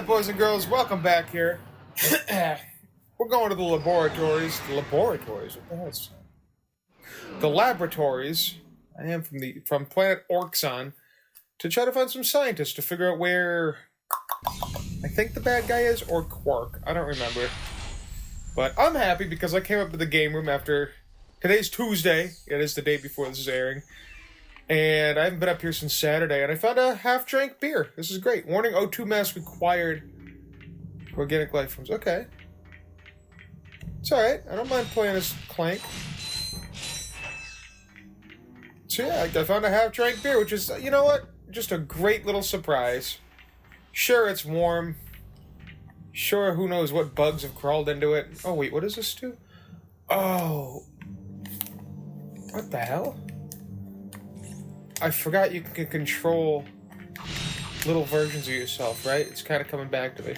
boys and girls, welcome back here. We're going to the laboratories. The laboratories? What the hell is that? The laboratories. I am from planet OrOxon to try to find some scientists to figure out where I think the bad guy is, or Quark. I don't remember. But I'm happy because I came up to the game room after... Today's Tuesday. It is the day before this is airing. And I haven't been up here since Saturday, and I found a half-drank beer. This is great. Warning, O2 mask required. Organic life forms. Okay. It's alright. I don't mind playing as Clank. So yeah, I found a half-drank beer, which is, you know what? Just a great little surprise. Sure, it's warm. Sure, who knows what bugs have crawled into it. Oh, wait, what does this do? Oh. What the hell? I forgot you can control little versions of yourself, right? It's kind of coming back to me.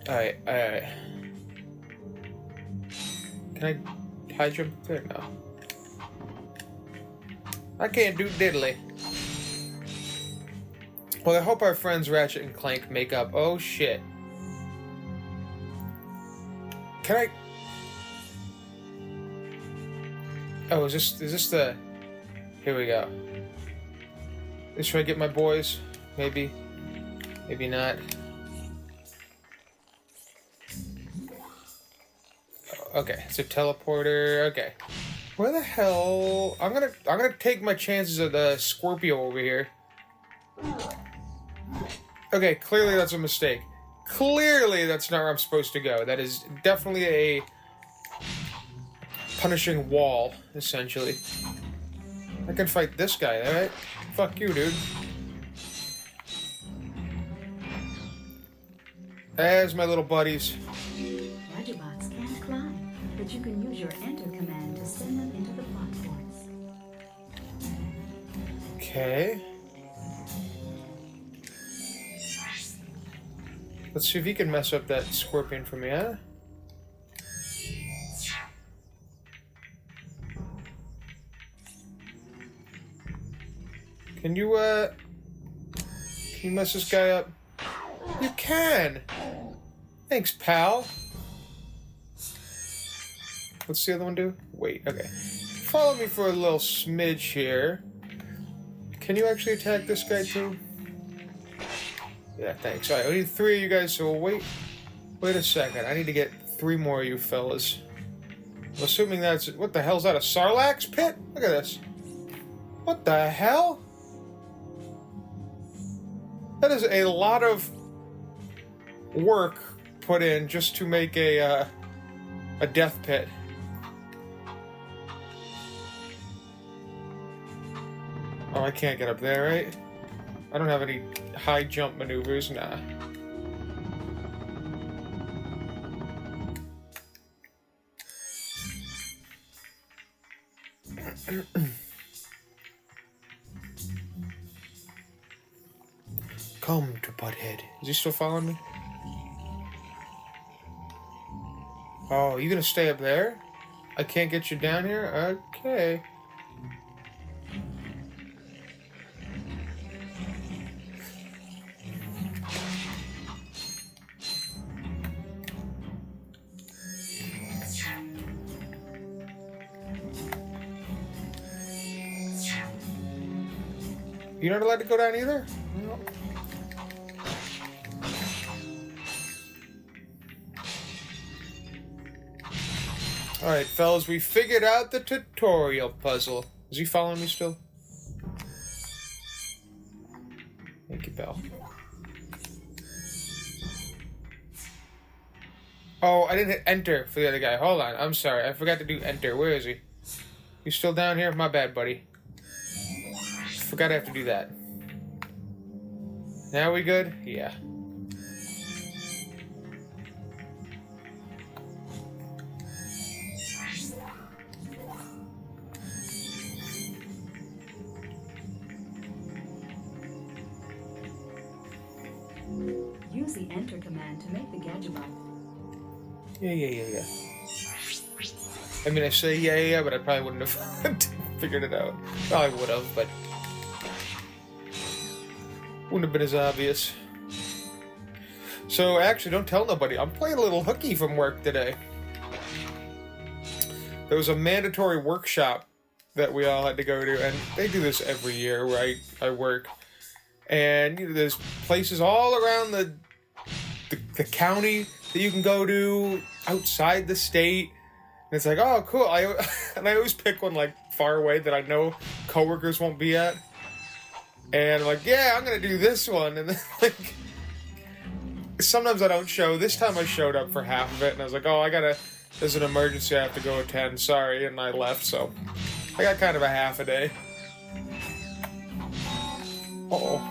Alright. Can I high jump there? No. I can't do diddly. Well, I hope our friends Ratchet and Clank make up. Oh, shit. Can I... Oh, is this the... Here we go. Should I get my boys? Maybe. Maybe not. Okay, it's a teleporter. Okay. Where the hell... I'm gonna take my chances of the Scorpio over here. Okay, clearly that's a mistake. Clearly that's not where I'm supposed to go. That is definitely a... punishing wall, essentially. I can fight this guy, alright? Fuck you, dude. As my little buddies. Radiobots can't climb, but you can use your enter command to send them into the plot points. Okay. Let's see if he can mess up that scorpion for me, huh? Can you mess this guy up? You can! Thanks, pal. What's the other one do? Wait, okay. Follow me for a little smidge here. Can you actually attack this guy too? Yeah, thanks. Alright, we need 3 of you guys, so wait a second. I need to get 3 more of you fellas. I'm assuming that's... What the hell is that, a Sarlacc pit? Look at this. What the hell? That is a lot of work put in just to make a death pit. Oh, I can't get up there, right? I don't have any high jump maneuvers, nah. Come to Butthead. Is he still following me? Oh, you gonna stay up there? I can't get you down here? Okay. You're not allowed to go down either? No. Alright, fellas, we figured out the tutorial puzzle. Is he following me still? Thank you, pal. Oh, I didn't hit enter for the other guy. Hold on, I'm sorry. I forgot to do enter. Where is he? You still down here? My bad, buddy. Forgot I have to do that. Now we good? Yeah. Use the enter command to make the gadget. Yeah. I mean, I say yeah, but I probably wouldn't have figured it out. Probably would have, but... Wouldn't have been as obvious. So actually, don't tell nobody. I'm playing a little hooky from work today. There was a mandatory workshop that we all had to go to, and they do this every year where I work. And you know, there's places all around the county that you can go to outside the state. And it's like, oh, cool. And I always pick one like far away that I know coworkers won't be at. And I'm like, yeah, I'm gonna do this one. And then like, sometimes I don't show. This time I showed up for half of it, and I was like, oh, there's an emergency I have to go attend. Sorry, and I left. So I got kind of a half a day. Uh-oh.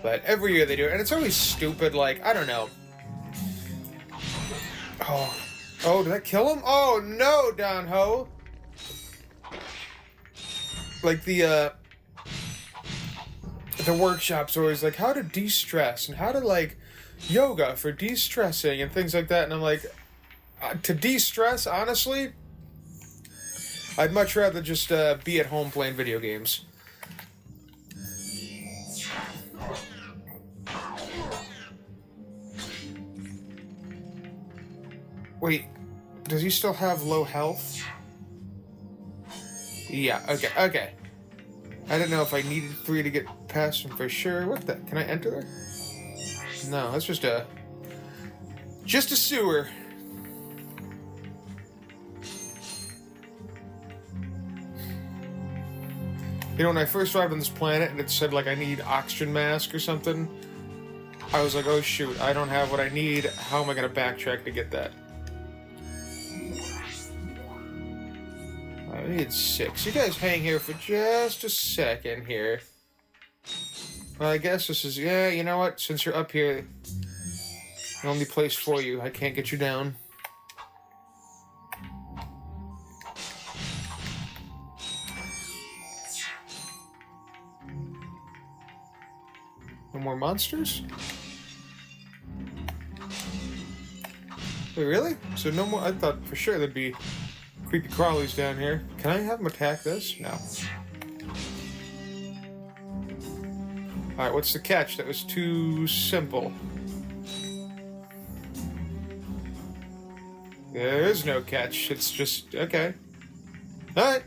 But every year they do it, and it's always stupid, like, I don't know. Oh, did that kill him? Oh, no, Don Ho! Like, the workshop's always like, how to de-stress, and how to, like, yoga for de-stressing, and things like that, and I'm like, to de-stress, honestly, I'd much rather just be at home playing video games. Wait, does he still have low health? Yeah, okay. I didn't know if I needed 3 to get past him for sure. What the? Can I enter there? No, that's just a sewer. You know, when I first arrived on this planet and it said, like, I need oxygen mask or something, I was like, oh shoot, I don't have what I need. How am I going to backtrack to get that? I need 6. You guys hang here for just a second here. Well, I guess this is... Yeah, you know what? Since you're up here, the only place for you, I can't get you down. No more monsters? Wait, really? So no more... I thought for sure there'd be creepy crawlies down here. Can I have them attack this? No. Alright, what's the catch? That was too simple. There is no catch. It's just... Okay. Alright.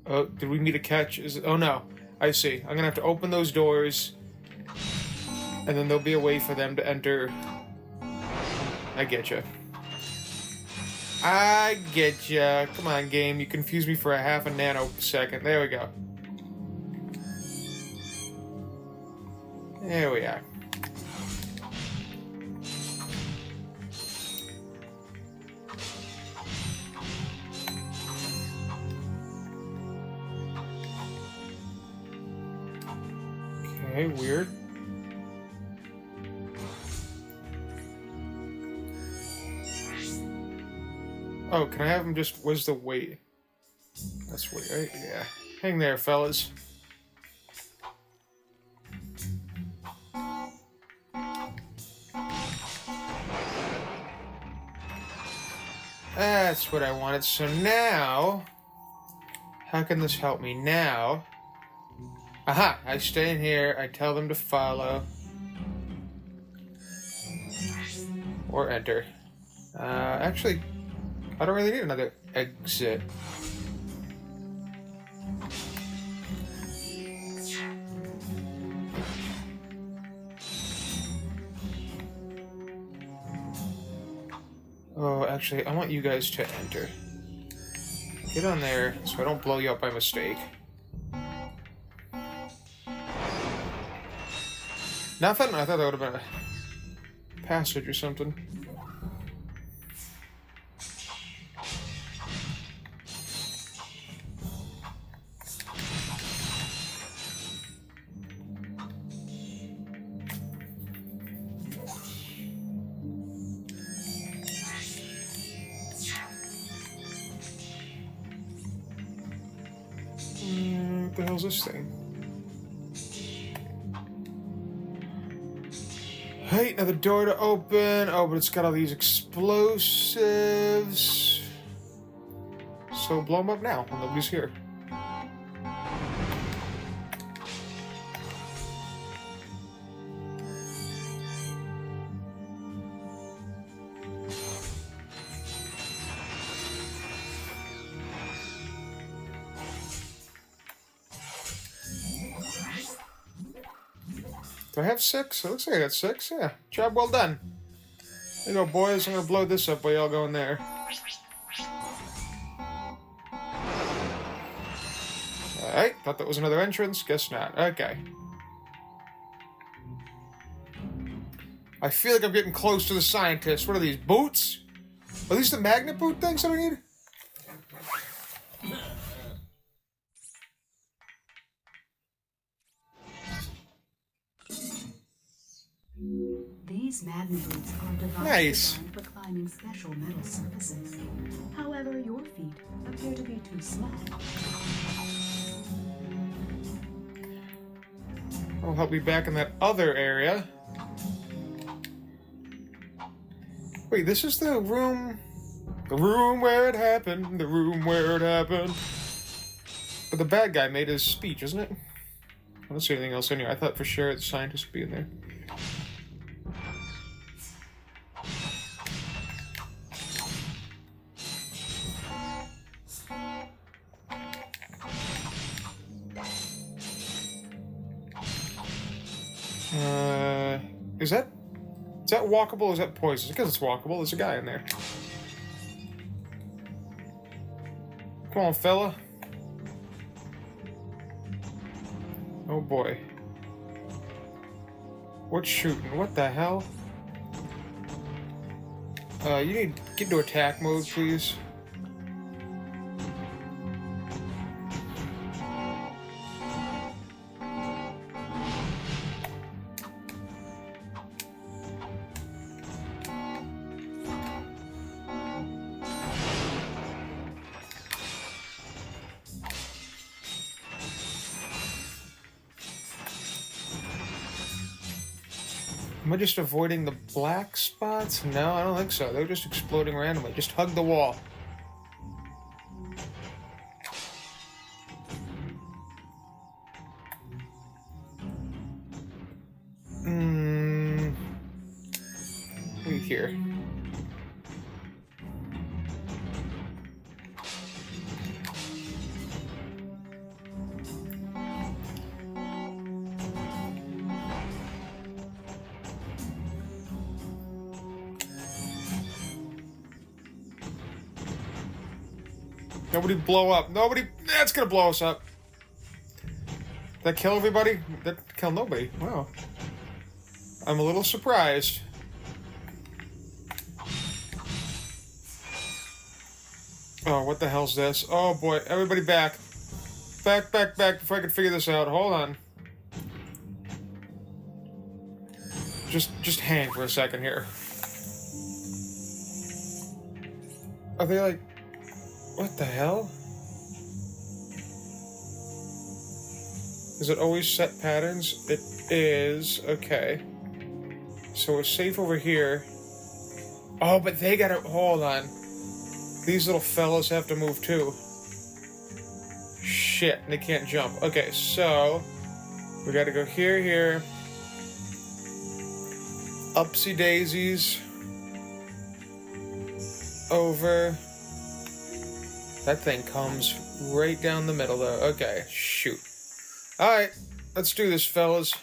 Oh, did we need a catch? Oh no, I see. I'm gonna have to open those doors, and then there'll be a way for them to enter. I getcha. I getcha. Come on, game. You confused me for a half a nanosecond. There we go. There we are. Okay, weird. Oh, can I have him just... Where's the weight? That's weight, right? Yeah. Hang there, fellas. That's what I wanted. So now... How can this help me now? Aha! I stay in here, I tell them to follow. Or enter. Actually, I don't really need another exit. Oh, actually, I want you guys to enter. Get on there so I don't blow you up by mistake. Nothing? I thought that would have been a passage or something. What the hell's this thing? Hey, another door to open. Oh, but it's got all these explosives. So blow them up now when nobody's here. Do I have 6? It looks like I got 6. Yeah. Job well done. There you go, boys. I'm gonna blow this up while y'all go in there. Alright. Thought that was another entrance. Guess not. Okay. I feel like I'm getting close to the scientists. What are these, boots? Are these the magnet boot things that I need? These magnet boots are designed for climbing special metal surfaces. However, your feet appear to be too small. That'll help me back in that other area. Wait, this is the room... The room where it happened. The room where it happened. But the bad guy made his speech, isn't it? I don't see anything else in here. I thought for sure the scientist would be in there. Is that walkable or is that poisonous? Because it's walkable, there's a guy in there. Come on, fella. Oh boy. What's shooting? What the hell? You need to get into attack mode, please. Am I just avoiding the black spots? No, I don't think so. They're just exploding randomly. Just hug the wall. Wait here. Nobody blow up. Nobody... That's gonna blow us up. Did that kill everybody? That kill nobody. Wow. I'm a little surprised. Oh, what the hell's this? Oh boy, everybody back. Back before I can figure this out. Hold on. Just hang for a second here. Are they like... What the hell? Is it always set patterns? It is. Okay. So we're safe over here. Oh, but they gotta... Hold on. These little fellas have to move too. Shit, they can't jump. Okay, so... We gotta go here. Upsy daisies. Over... That thing comes right down the middle, though. Okay, shoot. Alright, let's do this, fellas.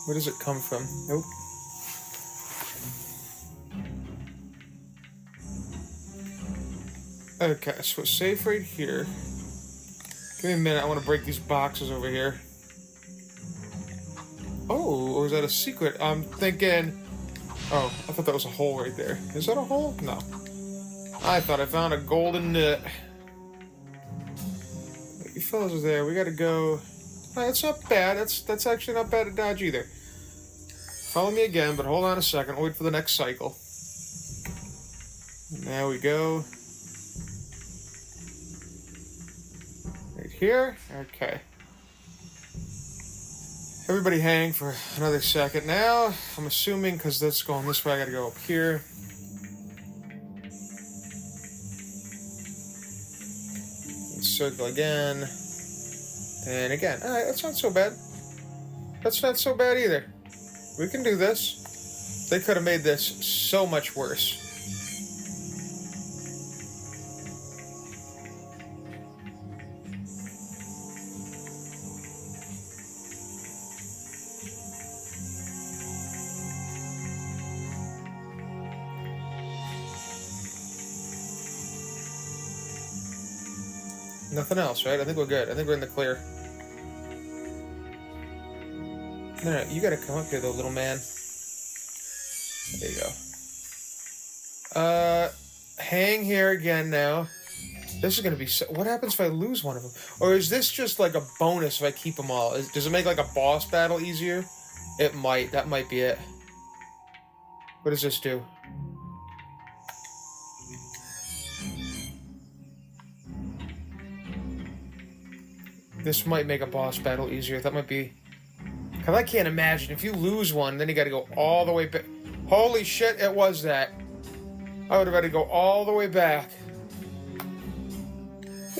Where does it come from? Nope. Okay, so it's safe right here. Give me a minute, I want to break these boxes over here. Oh, or is that a secret? I'm thinking... Oh, I thought that was a hole right there. Is that a hole? No. I thought I found a golden nut. You fellas are there, we gotta go... That's not bad. That's actually not bad to dodge either. Follow me again, but hold on a second. I'll wait for the next cycle. There we go. Right here. Okay. Everybody hang for another second now. I'm assuming because that's going this way, I gotta go up here. Circle again. And again. Alright, that's not so bad. That's not so bad either. We can do this. They could have made this so much worse. Nothing else, right? I think we're good. I think we're in the clear. No, you gotta come up here, though, little man. There you go. Hang here again now. This is gonna be so... What happens if I lose one of them? Or is this just like a bonus if I keep them all? Does it make like a boss battle easier? It might. That might be it. What does this do? This might make a boss battle easier. That might be... Because I can't imagine. If you lose one, then you gotta go all the way back. Holy shit, it was that. I would have had to go all the way back.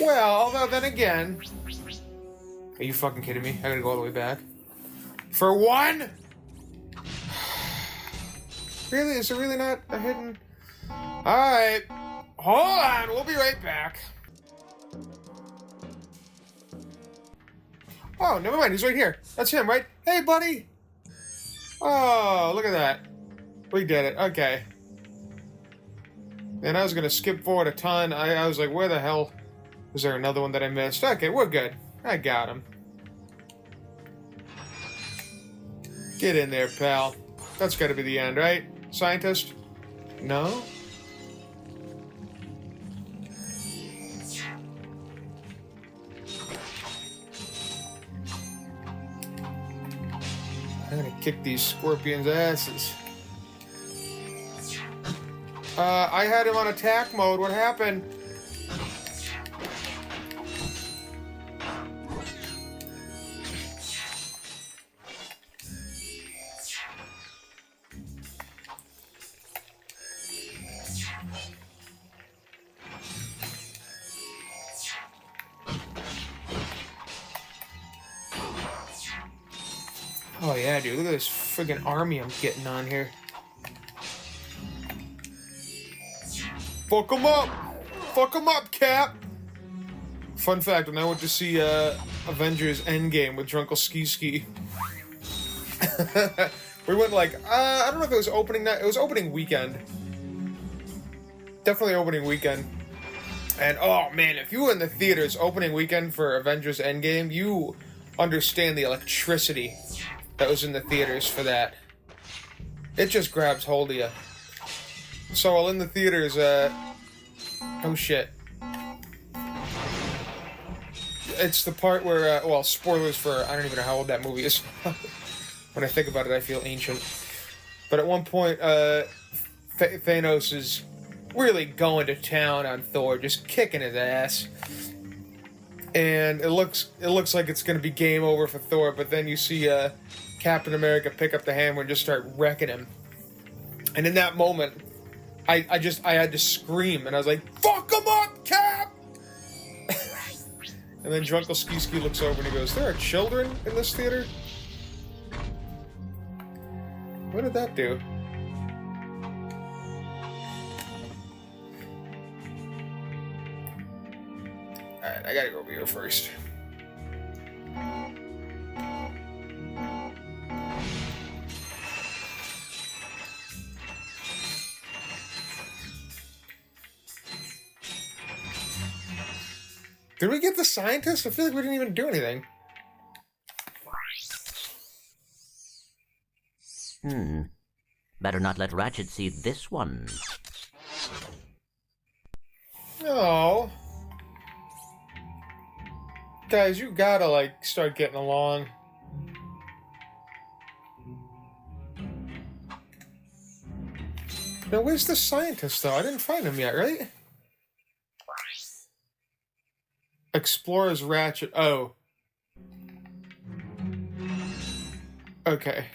Well, although then again... Are you fucking kidding me? I gotta go all the way back? For one? Really? Is it really not a hidden... Alright. Hold on, we'll be right back. Oh, never mind. He's right here. That's him, right? Hey, buddy. Oh, look at that. We did it. Okay. And I was going to skip forward a ton. I was like, where the hell? Was there another one that I missed? Okay, we're good. I got him. Get in there, pal. That's got to be the end, right? Scientist? No? I'm gonna kick these scorpions' asses. I had him on attack mode. What happened? Oh yeah, dude, look at this friggin' army I'm getting on here. Fuck them up! Fuck them up, Cap! Fun fact, when I went to see Avengers Endgame with Drunkle Ski Ski, we went like, I don't know if it was opening night, it was opening weekend. Definitely opening weekend. And oh man, if you were in the theaters opening weekend for Avengers Endgame, you understand the electricity that was in the theaters for that. It just grabs hold of you. So while in the theaters, oh shit. It's the part where, well, spoilers for, I don't even know how old that movie is. When I think about it, I feel ancient. But at one point, Thanos is really going to town on Thor, just kicking his ass. And it looks like it's gonna be game over for Thor, but then you see, Captain America pick up the hammer and just start wrecking him. And in that moment, I had to scream, and I was like, fuck him up, Cap! And then Drunkle Ski Ski looks over and he goes, there are children in this theater? What did that do? Alright, I gotta go over here first. Did we get the scientist? I feel like we didn't even do anything. Better not let Ratchet see this one. Oh. Guys, you gotta, like, start getting along. Now, where's the scientist, though? I didn't find him yet, right? Explorer's Ratchet. Oh. Okay.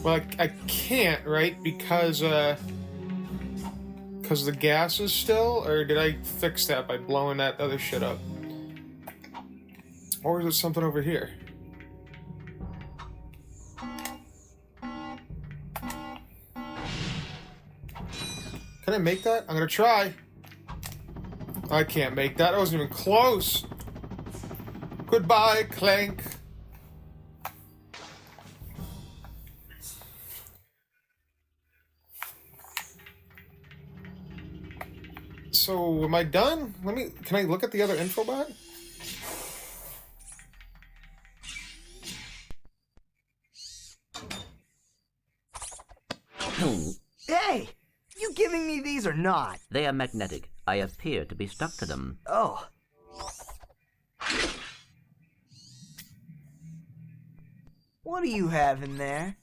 Well, I can't, right? Because the gas is still? Or did I fix that by blowing that other shit up? Or is it something over here? Can I make that? I'm gonna try. I can't make that. I wasn't even close. Goodbye, Clank. So, am I done? Can I look at the other info bot? Hey! You giving me these or not? They are magnetic. I appear to be stuck to them. Oh. What do you have in there?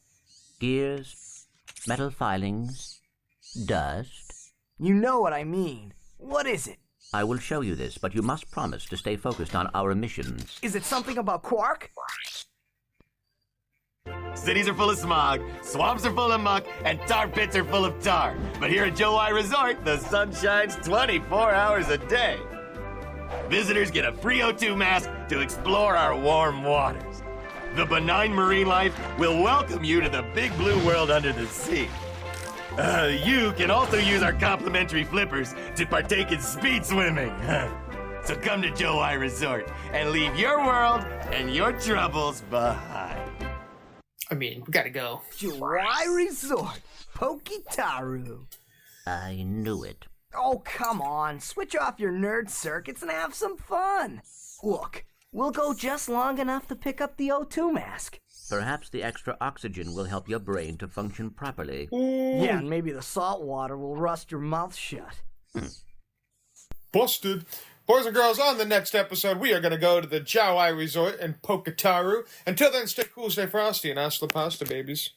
Gears, metal filings, dust. You know what I mean. What is it? I will show you this, but you must promise to stay focused on our missions. Is it something about Quark? Cities are full of smog, swamps are full of muck, and tar pits are full of tar. But here at Joe I Resort, the sun shines 24 hours a day. Visitors get a free O2 mask to explore our warm waters. The benign marine life will welcome you to the big blue world under the sea. You can also use our complimentary flippers to partake in speed swimming. So come to Joe I Resort and leave your world and your troubles behind. I mean, we gotta go. July Resort. Pokitaru. I knew it. Oh, come on. Switch off your nerd circuits and have some fun. Look, we'll go just long enough to pick up the O2 mask. Perhaps the extra oxygen will help your brain to function properly. Yeah, and maybe the salt water will rust your mouth shut. Busted. Boys and girls, on the next episode, we are going to go to the Jowai Resort in Pokitaru. Until then, stay cool, stay frosty, and hasta la pasta, babies.